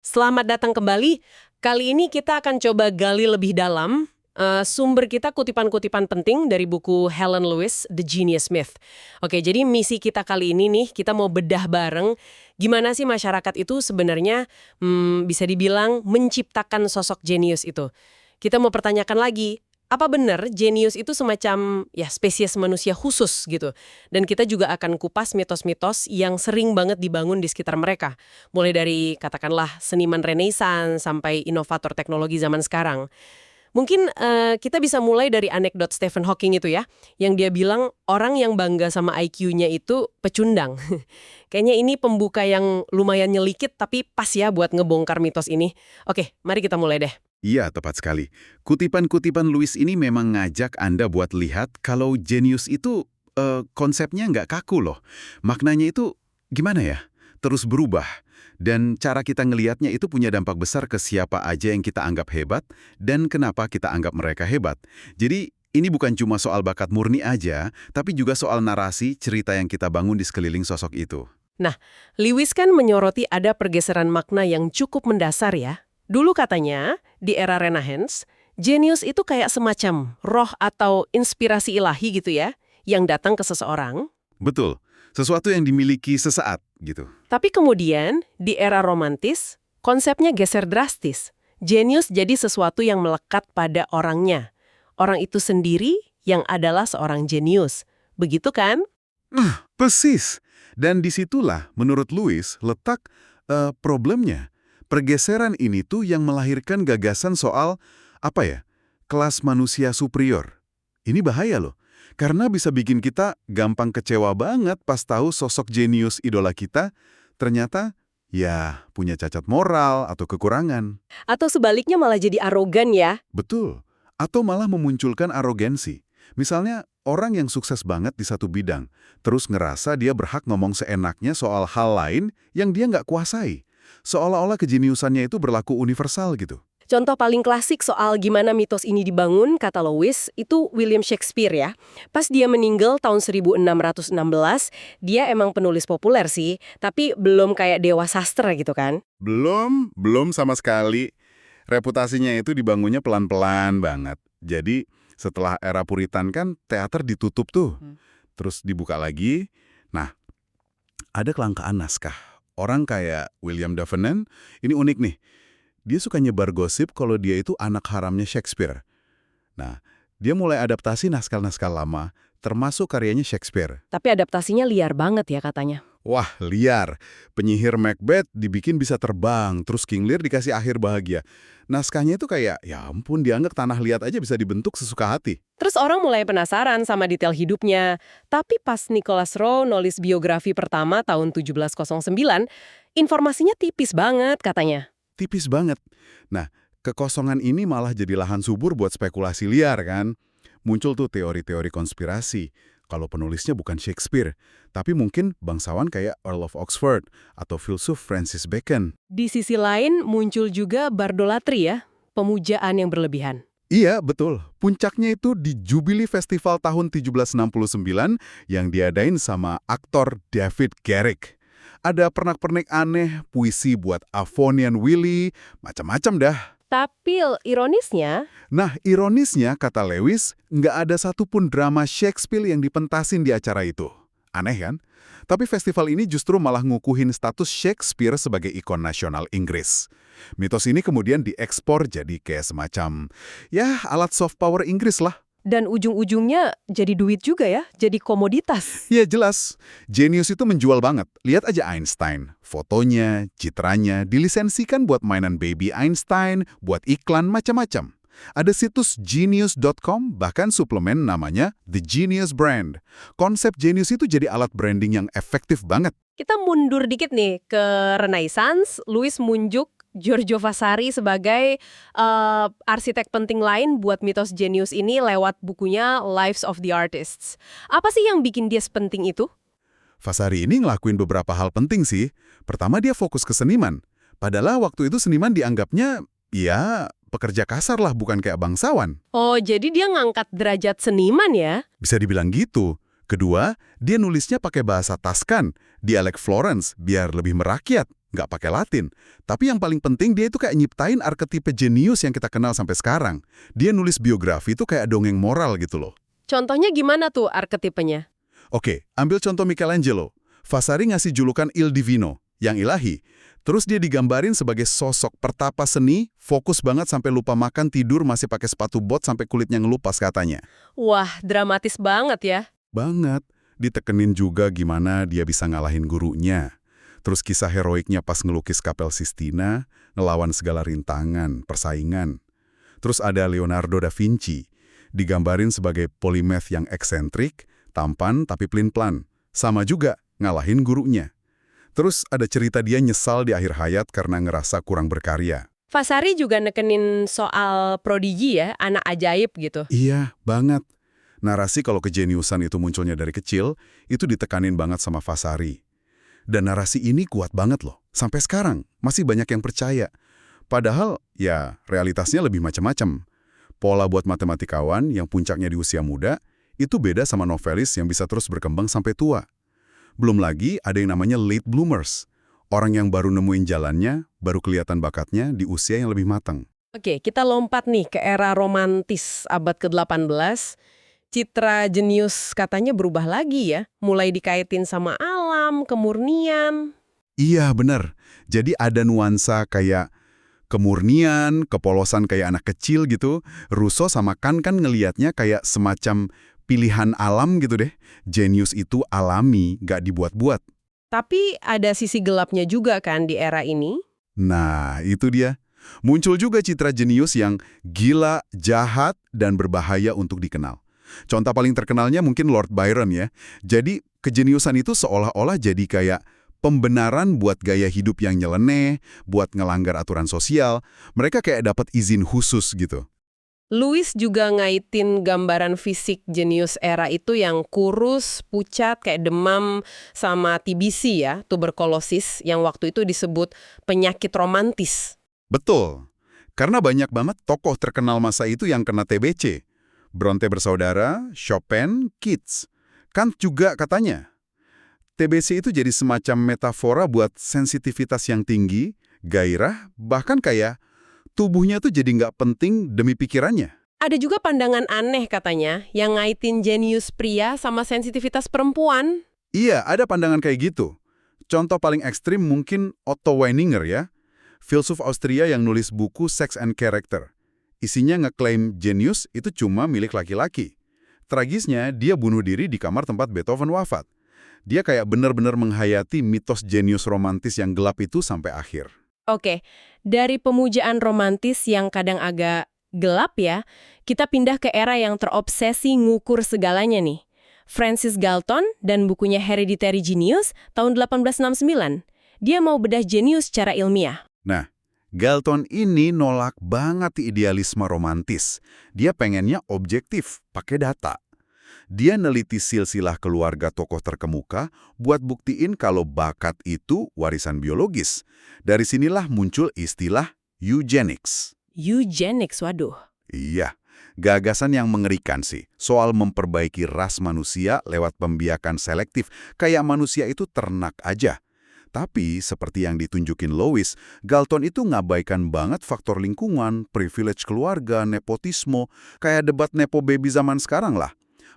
Selamat datang kembali. Kali ini kita akan coba gali lebih dalam. Sumber kita kutipan-kutipan penting dari buku Helen Lewis, The Genius Myth. Oke, jadi misi kita kali ini nih, kita mau bedah bareng gimana sih masyarakat itu sebenarnya bisa dibilang menciptakan sosok jenius itu. Kita mau pertanyakan lagi, apa benar jenius itu semacam ya spesies manusia khusus gitu? Dan kita juga akan kupas mitos-mitos yang sering banget dibangun di sekitar mereka. Mulai dari katakanlah seniman Renaissance sampai inovator teknologi zaman sekarang. Mungkin kita bisa mulai dari anekdot Stephen Hawking itu ya, yang dia bilang orang yang bangga sama IQ-nya itu pecundang. Kayaknya ini pembuka yang lumayan nyelikit tapi pas ya buat ngebongkar mitos ini. Oke, mari kita mulai deh. Iya, tepat sekali. Kutipan-kutipan Lewis ini memang ngajak Anda buat lihat kalau jenius itu konsepnya nggak kaku loh. Maknanya itu gimana ya? Terus berubah. Dan cara kita ngelihatnya itu punya dampak besar ke siapa aja yang kita anggap hebat dan kenapa kita anggap mereka hebat. Jadi ini bukan cuma soal bakat murni aja, tapi juga soal narasi, cerita yang kita bangun di sekeliling sosok itu. Nah, Lewis kan menyoroti ada pergeseran makna yang cukup mendasar ya. Dulu katanya, di era Renaissance, jenius itu kayak semacam roh atau inspirasi ilahi gitu ya, yang datang ke seseorang. Betul, sesuatu yang dimiliki sesaat gitu. Tapi kemudian, di era romantis, konsepnya geser drastis. Jenius jadi sesuatu yang melekat pada orangnya. Orang itu sendiri yang adalah seorang jenius. Begitu kan? Persis. Dan disitulah, menurut Lewis, letak problemnya. Pergeseran ini tuh yang melahirkan gagasan soal, kelas manusia superior. Ini bahaya loh. Karena bisa bikin kita gampang kecewa banget pas tahu sosok jenius idola kita ternyata ya punya cacat moral atau kekurangan. Atau sebaliknya malah jadi arogan ya? Betul. Atau malah memunculkan arogansi. Misalnya orang yang sukses banget di satu bidang, terus ngerasa dia berhak ngomong seenaknya soal hal lain yang dia nggak kuasai. Seolah-olah kejeniusannya itu berlaku universal gitu. Contoh paling klasik soal gimana mitos ini dibangun, kata Lewis, itu William Shakespeare ya. Pas dia meninggal tahun 1616, dia emang penulis populer sih, tapi belum kayak dewa sastra gitu kan. Belum sama sekali. Reputasinya itu dibangunnya pelan-pelan banget. Jadi setelah era Puritan kan teater ditutup tuh. Terus dibuka lagi. Nah, ada kelangkaan naskah. Orang kayak William Davenant, ini unik nih. Dia suka nyebar gosip kalau dia itu anak haramnya Shakespeare. Nah, dia mulai adaptasi naskah-naskah lama, termasuk karyanya Shakespeare. Tapi adaptasinya liar banget ya katanya. Wah, liar. Penyihir Macbeth dibikin bisa terbang, terus King Lear dikasih akhir bahagia. Naskahnya itu kayak, ya ampun, dianggap tanah liat aja bisa dibentuk sesuka hati. Terus orang mulai penasaran sama detail hidupnya. Tapi pas Nicholas Rowe nulis biografi pertama tahun 1709, informasinya tipis banget katanya. Tipis banget. Nah, kekosongan ini malah jadi lahan subur buat spekulasi liar kan. Muncul tuh teori-teori konspirasi. Kalau penulisnya bukan Shakespeare, tapi mungkin bangsawan kayak Earl of Oxford atau filsuf Francis Bacon. Di sisi lain muncul juga bardolatri ya, pemujaan yang berlebihan. Iya, betul. Puncaknya itu di Jubilee Festival tahun 1769 yang diadain sama aktor David Garrick. Ada pernak-pernik aneh, puisi buat Avonian Willie, macam-macam dah. Tapi ironisnya, Nah, ironisnya, kata Lewis, nggak ada satupun drama Shakespeare yang dipentasin di acara itu. Aneh kan? Tapi festival ini justru malah ngukuhin status Shakespeare sebagai ikon nasional Inggris. Mitos ini kemudian diekspor jadi kayak semacam, ya alat soft power Inggris lah. dan ujung-ujungnya jadi duit juga ya, jadi komoditas. Ya jelas, jenius itu menjual banget. Lihat aja Einstein, fotonya, citranya, dilisensikan buat mainan baby Einstein, buat iklan, macam-macam. Ada situs genius.com, bahkan suplemen namanya The Genius Brand. Konsep genius itu jadi alat branding yang efektif banget. Kita mundur dikit nih ke Renaissance, Louis munjuk Giorgio Vasari sebagai arsitek penting lain buat mitos jenius ini lewat bukunya Lives of the Artists. Apa sih yang bikin dia sepenting itu? Vasari ini ngelakuin beberapa hal penting sih. Pertama, dia fokus ke seniman. Padahal waktu itu seniman dianggapnya, ya, pekerja kasar lah, bukan kayak bangsawan. Oh, jadi dia ngangkat derajat seniman ya? Bisa dibilang gitu. Kedua, dia nulisnya pakai bahasa Tuscan, dialek Florence, biar lebih merakyat. nggak pakai Latin. Tapi yang paling penting dia itu kayak nyiptain arketipe jenius yang kita kenal sampai sekarang. Dia nulis biografi itu kayak dongeng moral gitu loh. Contohnya gimana tuh arketipenya? Oke, ambil contoh Michelangelo. Vasari ngasih julukan Il Divino, yang ilahi. Terus dia digambarin sebagai sosok pertapa seni, fokus banget sampai lupa makan, tidur, masih pakai sepatu bot sampai kulitnya ngelupas katanya. Wah, dramatis banget ya. Banget. Ditekenin juga gimana dia bisa ngalahin gurunya. Terus kisah heroiknya pas ngelukis Kapel Sistina, ngelawan segala rintangan, persaingan. Terus ada Leonardo da Vinci, digambarin sebagai polimath yang eksentrik, tampan tapi pelin-pelan. Sama juga, ngalahin gurunya. Terus ada cerita dia nyesal di akhir hayat karena ngerasa kurang berkarya. Vasari juga nekenin soal prodigi ya, anak ajaib gitu. Iya, banget. Narasi kalau kejeniusan itu munculnya dari kecil, itu ditekanin banget sama Vasari. Dan narasi ini kuat banget loh. Sampai sekarang, masih banyak yang percaya. Padahal, ya, realitasnya lebih macam-macam. Pola buat matematikawan yang puncaknya di usia muda, itu beda sama novelis yang bisa terus berkembang sampai tua. Belum lagi ada yang namanya late bloomers. Orang yang baru nemuin jalannya, baru kelihatan bakatnya di usia yang lebih matang. Oke, kita lompat nih ke era romantis abad ke-18. Citra jenius katanya berubah lagi ya, mulai dikaitin sama alam, kemurnian. Iya, benar. Jadi ada nuansa kayak kemurnian, kepolosan kayak anak kecil gitu. Rousseau sama Kant kan ngelihatnya kayak semacam pilihan alam gitu deh. Jenius itu alami, gak dibuat-buat. Tapi ada sisi gelapnya juga kan di era ini. Nah, itu dia. Muncul juga citra jenius yang gila, jahat, dan berbahaya untuk dikenal. Contoh paling terkenalnya mungkin Lord Byron ya. Jadi, kejeniusan itu seolah-olah jadi kayak pembenaran buat gaya hidup yang nyeleneh, buat ngelanggar aturan sosial. Mereka kayak dapat izin khusus gitu. Lewis juga ngaitin gambaran fisik jenius era itu yang kurus, pucat, kayak demam, sama TBC ya, tuberkulosis, yang waktu itu disebut penyakit romantis. Betul. Karena banyak banget tokoh terkenal masa itu yang kena TBC. Bronte bersaudara, Chopin, Keats. Kant juga katanya. TBC itu jadi semacam metafora buat sensitivitas yang tinggi, gairah, bahkan kayak tubuhnya tuh jadi nggak penting demi pikirannya. Ada juga pandangan aneh katanya, yang ngaitin jenius pria sama sensitivitas perempuan. Iya, ada pandangan kayak gitu. Contoh paling ekstrim mungkin Otto Weininger ya, filsuf Austria yang nulis buku Sex and Character. Isinya ngeklaim jenius itu cuma milik laki-laki. Tragisnya, dia bunuh diri di kamar tempat Beethoven wafat. Dia kayak benar-benar menghayati mitos jenius romantis yang gelap itu sampai akhir. Oke, dari pemujaan romantis yang kadang agak gelap ya, kita pindah ke era yang terobsesi ngukur segalanya nih. Francis Galton dan bukunya Hereditary Genius tahun 1869. Dia mau bedah jenius secara ilmiah. Nah, Galton ini nolak banget idealisme romantis. Dia pengennya objektif, pakai data. Dia neliti silsilah keluarga tokoh terkemuka buat buktiin kalau bakat itu warisan biologis. Dari sinilah muncul istilah eugenics. Eugenics, waduh. Iya, gagasan yang mengerikan sih, soal memperbaiki ras manusia lewat pembiakan selektif, kayak manusia itu ternak aja. Tapi, seperti yang ditunjukin Lewis, Galton itu ngabaikan banget faktor lingkungan, privilege keluarga, nepotisme, kayak debat nepo baby zaman sekarang lah.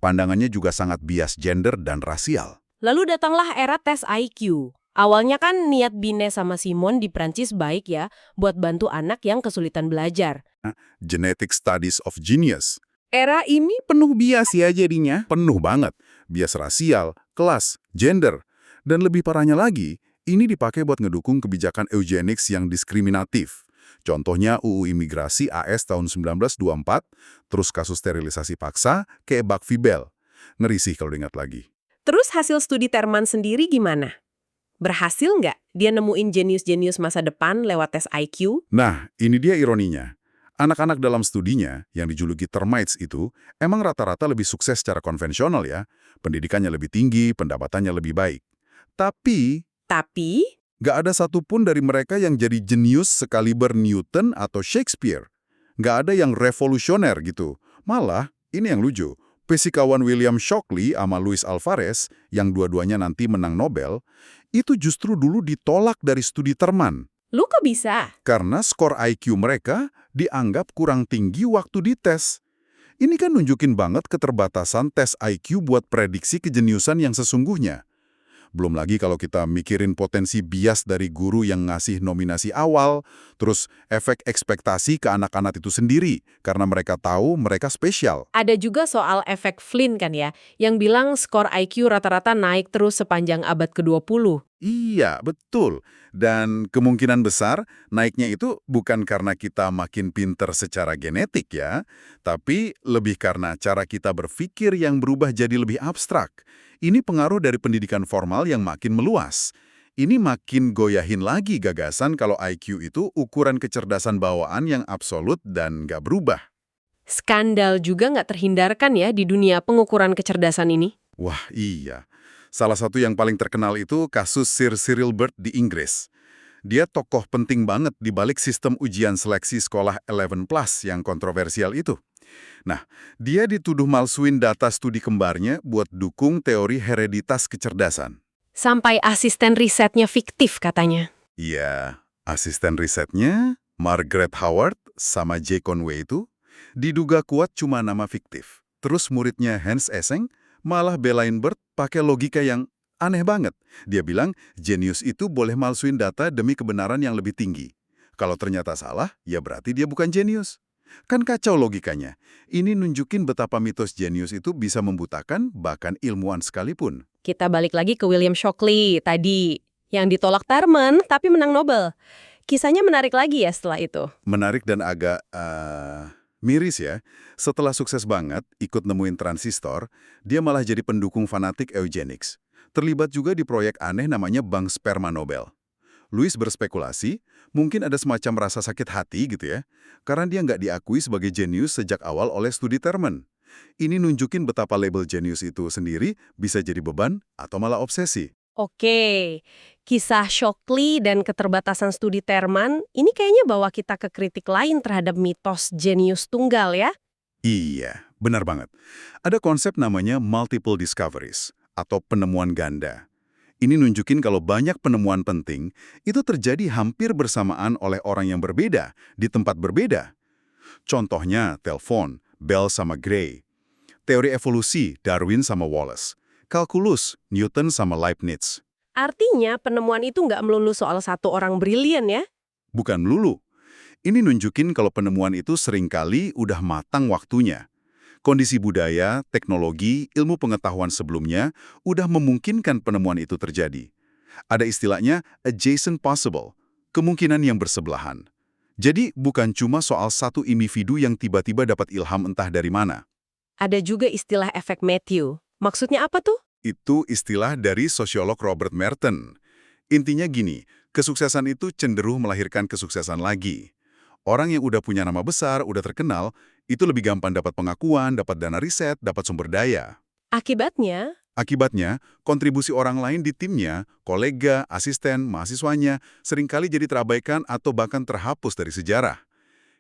Pandangannya juga sangat bias gender dan rasial. Lalu datanglah era tes IQ. Awalnya kan niat Binet sama Simon di Prancis baik ya, buat bantu anak yang kesulitan belajar. Genetic Studies of Genius. Era ini penuh bias ya jadinya. Penuh banget. Bias rasial, kelas, gender. Dan lebih parahnya lagi, ini dipakai buat ngedukung kebijakan eugenics yang diskriminatif. Contohnya UU Imigrasi AS tahun 1924, terus kasus sterilisasi paksa kayak Buck v. Bell. Ngeri sih kalau diingat lagi. Terus hasil studi Terman sendiri gimana? Berhasil nggak dia nemuin jenius-jenius masa depan lewat tes IQ? Nah, ini dia ironinya. Anak-anak dalam studinya yang dijuluki termites itu emang rata-rata lebih sukses secara konvensional ya. Pendidikannya lebih tinggi, pendapatannya lebih baik. Tapi nggak ada satupun dari mereka yang jadi jenius sekaliber Newton atau Shakespeare. Nggak ada yang revolusioner gitu. Malah, ini yang lucu, fisikawan William Shockley sama Luis Alvarez, yang dua-duanya nanti menang Nobel, itu justru dulu ditolak dari studi Terman. Lu kok bisa? Karena skor IQ mereka dianggap kurang tinggi waktu dites. Ini kan nunjukin banget keterbatasan tes IQ buat prediksi kejeniusan yang sesungguhnya. Belum lagi kalau kita mikirin potensi bias dari guru yang ngasih nominasi awal, terus efek ekspektasi ke anak-anak itu sendiri, karena mereka tahu mereka spesial. Ada juga soal efek Flynn kan ya, yang bilang skor IQ rata-rata naik terus sepanjang abad ke-20. Iya, betul. Dan kemungkinan besar naiknya itu bukan karena kita makin pinter secara genetik ya, tapi lebih karena cara kita berpikir yang berubah jadi lebih abstrak. Ini pengaruh dari pendidikan formal yang makin meluas. Ini makin goyahin lagi gagasan kalau IQ itu ukuran kecerdasan bawaan yang absolut dan nggak berubah. Skandal juga nggak terhindarkan ya di dunia pengukuran kecerdasan ini. Wah, iya. Salah satu yang paling terkenal itu kasus Sir Cyril Bird di Inggris. Dia tokoh penting banget di balik sistem ujian seleksi sekolah 11+ yang kontroversial itu. Nah, dia dituduh malsuin data studi kembarnya buat dukung teori hereditas kecerdasan. Sampai asisten risetnya fiktif katanya. Iya, asisten risetnya, Margaret Howard sama J. Conway itu, diduga kuat cuma nama fiktif. Terus muridnya Hans Eysenck malah belain Bird pakai logika yang aneh banget. Dia bilang, jenius itu boleh malsuin data demi kebenaran yang lebih tinggi. Kalau ternyata salah, ya berarti dia bukan jenius. Kan kacau logikanya. Ini nunjukin betapa mitos jenius itu bisa membutakan bahkan ilmuwan sekalipun. Kita balik lagi ke William Shockley tadi, yang ditolak Terman tapi menang Nobel. Kisahnya menarik lagi ya setelah itu. Menarik dan agak miris ya. Setelah sukses banget ikut nemuin transistor, dia malah jadi pendukung fanatik eugenics. Terlibat juga di proyek aneh namanya Bank Sperma Nobel. Louis berspekulasi, mungkin ada semacam rasa sakit hati gitu ya, karena dia nggak diakui sebagai jenius sejak awal oleh studi Terman. Ini nunjukin betapa label jenius itu sendiri bisa jadi beban atau malah obsesi. Oke, kisah Shockley dan keterbatasan studi Terman, ini kayaknya bawa kita ke kritik lain terhadap mitos jenius tunggal ya? Iya, benar banget. Ada konsep namanya multiple discoveries, atau penemuan ganda. Ini nunjukin kalau banyak penemuan penting itu terjadi hampir bersamaan oleh orang yang berbeda, di tempat berbeda. Contohnya, telepon, Bell sama Gray. Teori evolusi, Darwin sama Wallace. Kalkulus, Newton sama Leibniz. Artinya penemuan itu nggak melulu soal satu orang brilian ya? Bukan melulu. Ini nunjukin kalau penemuan itu seringkali udah matang waktunya. Kondisi budaya, teknologi, ilmu pengetahuan sebelumnya udah memungkinkan penemuan itu terjadi. Ada istilahnya adjacent possible, kemungkinan yang bersebelahan. Jadi bukan cuma soal satu individu yang tiba-tiba dapat ilham entah dari mana. Ada juga istilah efek Matthew. Maksudnya apa tuh? Itu istilah dari sosiolog Robert Merton. Intinya gini, kesuksesan itu cenderung melahirkan kesuksesan lagi. Orang yang udah punya nama besar, udah terkenal, itu lebih gampang dapat pengakuan, dapat dana riset, dapat sumber daya. Akibatnya, Akibatnya, kontribusi orang lain di timnya, kolega, asisten, mahasiswanya, seringkali jadi terabaikan atau bahkan terhapus dari sejarah.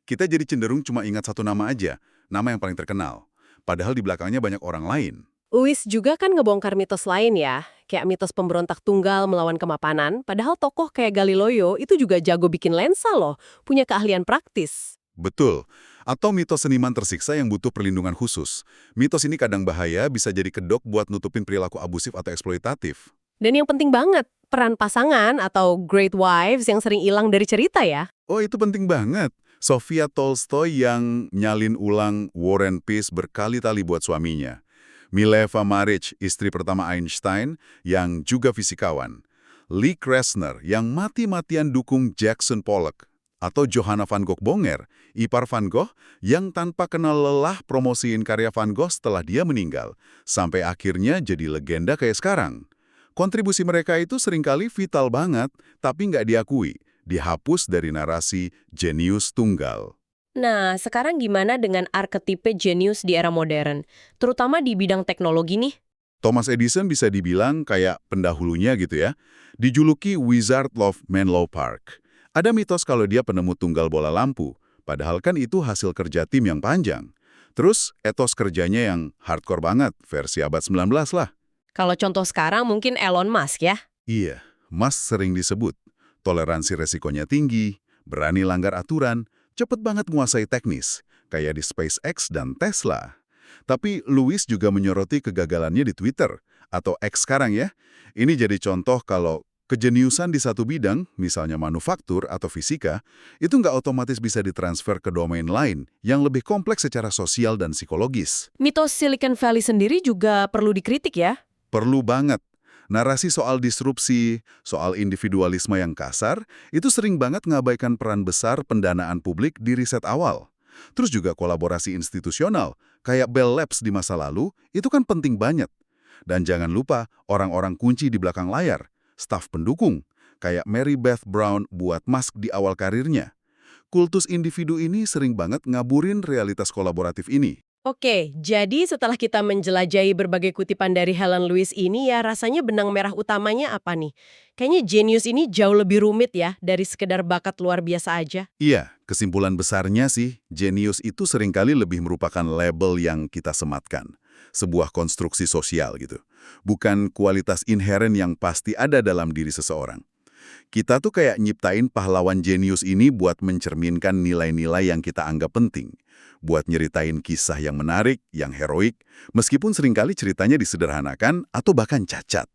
Kita jadi cenderung cuma ingat satu nama aja, nama yang paling terkenal. Padahal di belakangnya banyak orang lain. Uis juga kan ngebongkar mitos lain ya, kayak mitos pemberontak tunggal melawan kemapanan, padahal tokoh kayak Galileo itu juga jago bikin lensa loh, punya keahlian praktis. Betul. Atau mitos seniman tersiksa yang butuh perlindungan khusus. Mitos ini kadang bahaya, bisa jadi kedok buat nutupin perilaku abusif atau eksploitatif. Dan yang penting banget, peran pasangan atau great wives yang sering hilang dari cerita ya. Oh, itu penting banget. Sofia Tolstoy yang nyalin ulang War and Peace berkali-kali buat suaminya. Mileva Maric, istri pertama Einstein, yang juga fisikawan. Lee Krasner, yang mati-matian dukung Jackson Pollock. Atau Johanna van Gogh Bonger, ipar Van Gogh, yang tanpa kenal lelah promosiin karya Van Gogh setelah dia meninggal. Sampai akhirnya jadi legenda kayak sekarang. Kontribusi mereka itu seringkali vital banget, tapi nggak diakui. Dihapus dari narasi jenius tunggal. Nah, sekarang gimana dengan arketipe jenius di era modern? Terutama di bidang teknologi nih? Thomas Edison bisa dibilang kayak pendahulunya gitu ya. Dijuluki Wizard of Menlo Park. Ada mitos kalau dia penemu tunggal bola lampu, padahal kan itu hasil kerja tim yang panjang. Terus etos kerjanya yang hardcore banget, versi abad 19 lah. Kalau contoh sekarang mungkin Elon Musk ya? Iya, Musk sering disebut, toleransi resikonya tinggi, berani langgar aturan, cepet banget menguasai teknis, kayak di SpaceX dan Tesla. Tapi Lewis juga menyoroti kegagalannya di Twitter, atau X sekarang ya. Ini jadi contoh kalau kejeniusan di satu bidang, misalnya manufaktur atau fisika, itu nggak otomatis bisa ditransfer ke domain lain yang lebih kompleks secara sosial dan psikologis. Mitos Silicon Valley sendiri juga perlu dikritik ya. Perlu banget. Narasi soal disrupsi, soal individualisme yang kasar, itu sering banget ngabaikan peran besar pendanaan publik di riset awal. Terus juga kolaborasi institusional, kayak Bell Labs di masa lalu, itu kan penting banget. Dan jangan lupa orang-orang kunci di belakang layar, staf pendukung, kayak Mary Beth Brown buat Musk di awal karirnya. Kultus individu ini sering banget ngaburin realitas kolaboratif ini. Oke, jadi setelah kita menjelajahi berbagai kutipan dari Helen Lewis ini ya rasanya benang merah utamanya apa nih? Kayaknya jenius ini jauh lebih rumit ya dari sekedar bakat luar biasa aja. Iya, kesimpulan besarnya sih, jenius itu seringkali lebih merupakan label yang kita sematkan. Sebuah konstruksi sosial gitu. Bukan kualitas inheren yang pasti ada dalam diri seseorang. Kita tuh kayak nyiptain pahlawan jenius ini buat mencerminkan nilai-nilai yang kita anggap penting. Buat nyeritain kisah yang menarik, yang heroik, meskipun seringkali ceritanya disederhanakan atau bahkan cacat.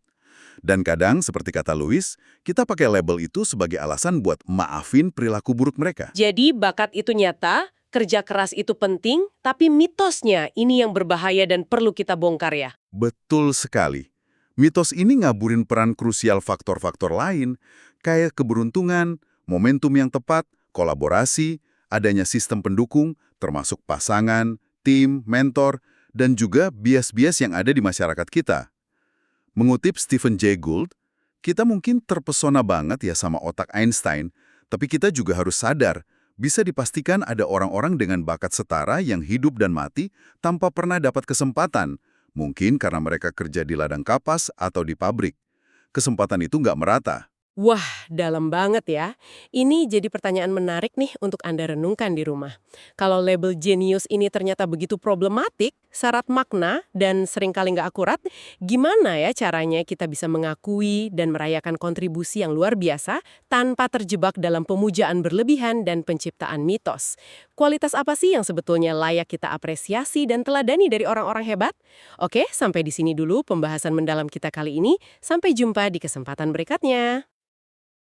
Dan kadang, seperti kata Lewis, kita pakai label itu sebagai alasan buat maafin perilaku buruk mereka. Jadi bakat itu nyata, kerja keras itu penting, tapi mitosnya ini yang berbahaya dan perlu kita bongkar ya. Betul sekali. Mitos ini ngaburin peran krusial faktor-faktor lain, kayak keberuntungan, momentum yang tepat, kolaborasi, adanya sistem pendukung, termasuk pasangan, tim, mentor, dan juga bias-bias yang ada di masyarakat kita. Mengutip Stephen Jay Gould, kita mungkin terpesona banget ya sama otak Einstein, tapi kita juga harus sadar, bisa dipastikan ada orang-orang dengan bakat setara yang hidup dan mati tanpa pernah dapat kesempatan, mungkin karena mereka kerja di ladang kapas atau di pabrik. Kesempatan itu nggak merata. Wah, dalam banget ya. Ini jadi pertanyaan menarik nih untuk Anda renungkan di rumah. Kalau label jenius ini ternyata begitu problematik, syarat makna, dan seringkali nggak akurat, gimana ya caranya kita bisa mengakui dan merayakan kontribusi yang luar biasa tanpa terjebak dalam pemujaan berlebihan dan penciptaan mitos? Kualitas apa sih yang sebetulnya layak kita apresiasi dan teladani dari orang-orang hebat? Oke, sampai di sini dulu pembahasan mendalam kita kali ini. Sampai jumpa di kesempatan berikutnya.